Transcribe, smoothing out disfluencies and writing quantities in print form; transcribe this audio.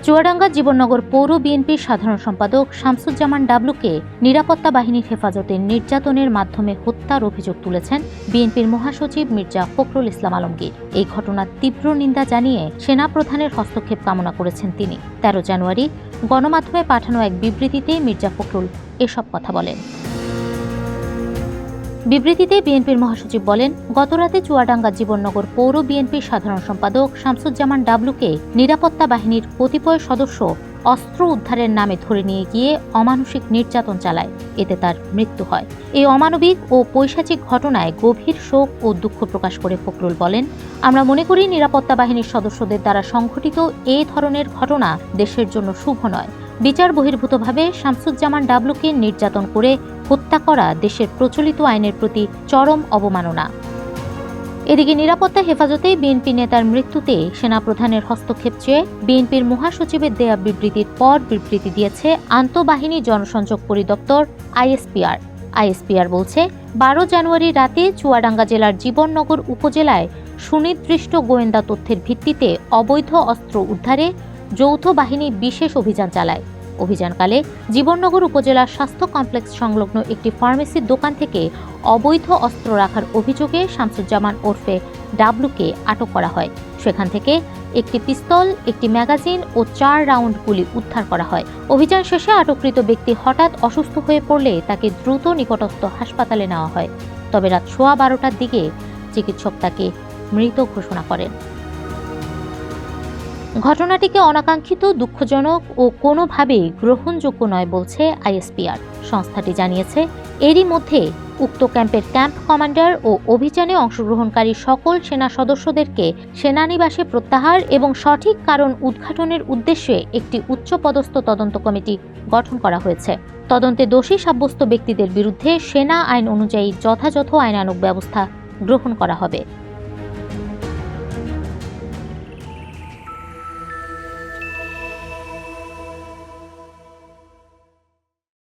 চুয়াডাঙ্গা জীবননগর পৌর বিএনপির সাধারণ সম্পাদক শামসুজ্জামান ডাবলুকে নিরাপত্তা বাহিনীর হেফাজতে নির্যাতনের মাধ্যমে হত্যার অভিযোগ তুলেছেন বিএনপির মহাসচিব মির্জা ফখরুল ইসলাম আলমগীর। এই ঘটনার তীব্র নিন্দা জানিয়ে সেনাপ্রধানের হস্তক্ষেপ কামনা করেছেন তিনি। 13 জানুয়ারি গণমাধ্যমে পাঠানো এক বিবৃতিতে মির্জা ফখরুল এসব কথা বলেন। বিবৃতিতে বিএনপির মহাসচিব বলেন, গতরাতে চুয়াডাঙ্গা জীবননগর পৌর বিএনপির সাধারণ সম্পাদক শামসুজ্জামান ডাবলুকে নিরাপত্তা বাহিনীর কতিপয় সদস্য অস্ত্র উদ্ধারের নামে ধরে নিয়ে গিয়ে অমানুষিক নির্যাতন চালায়। এতে তার মৃত্যু হয়। এই অমানবিক ও পৈশাচিক ঘটনায় গভীর শোক ও দুঃখ প্রকাশ করে ফখরুল বলেন, আমরা মনে করি নিরাপত্তা বাহিনীর সদস্যদের দ্বারা সংঘটিত এই ধরনের ঘটনা দেশের জন্য শুভ নয়। বিচার বহির্ভূতভাবে শামসুজ্জামান ডাবলুকে নির্যাতন করে হত্যা করা দেশের প্রচলিত আইনের প্রতি চরম অবমাননা। এদিকে নিরাপত্তা হেফাজতে বিএনপি নেতার মৃত্যুতে সেনাপ্রধানের হস্তক্ষেপ চেয়ে বিএনপির মহাসচিবের দেয়া বিবৃতির পর বিবৃতি দিয়েছে আন্তঃবাহিনী জনসংযোগ পরিদপ্তর আইএসপিআর বলছে, 12 জানুয়ারি রাতে চুয়াডাঙ্গা জেলার জীবননগর উপজেলায় সুনির্দিষ্ট গোয়েন্দা তথ্যের ভিত্তিতে অবৈধ অস্ত্র উদ্ধারে যৌথ বাহিনী বিশেষ অভিযান চালায়। অভিযানকালে জীবননগর উপজেলার স্বাস্থ্য কমপ্লেক্স সংলগ্ন একটি ফার্মেসির দোকান থেকে অবৈধ অস্ত্র রাখার অভিযোগে শামসুজ্জামান ওরফে ডাবলুকে আটক করা হয়। সেখান থেকে একটি পিস্তল, একটি ম্যাগাজিন ও 4 রাউন্ড গুলি উদ্ধার করা হয়। অভিযান শেষে আটককৃত ব্যক্তি হঠাৎ অসুস্থ হয়ে পড়লে তাকে দ্রুত নিকটস্থ হাসপাতালে নেওয়া হয়। তবে রাত 12:15টার দিকে চিকিৎসক তাকে মৃত ঘোষণা করেন। ঘটনাটিকে অনাকাঙ্ক্ষিত, দুঃখজনক ও কোনোভাবেই গ্রহণযোগ্য নয় বলছে আইএসপিআর। সংস্থাটি জানিয়েছে, এরই মধ্যে উক্ত ক্যাম্পের ক্যাম্প কমান্ডার ও অভিযানে অংশগ্রহণকারী সকল সেনা সদস্যদেরকে সেনানিবাসে প্রত্যাহার এবং সঠিক কারণ উদ্ঘাটনের উদ্দেশ্যে একটি উচ্চপদস্থ তদন্ত কমিটি গঠন করা হয়েছে। তদন্তে দোষী সাব্যস্ত ব্যক্তিদের বিরুদ্ধে সেনা আইন অনুযায়ী যথাযথ আইনানুগ ব্যবস্থা গ্রহণ করা হবে।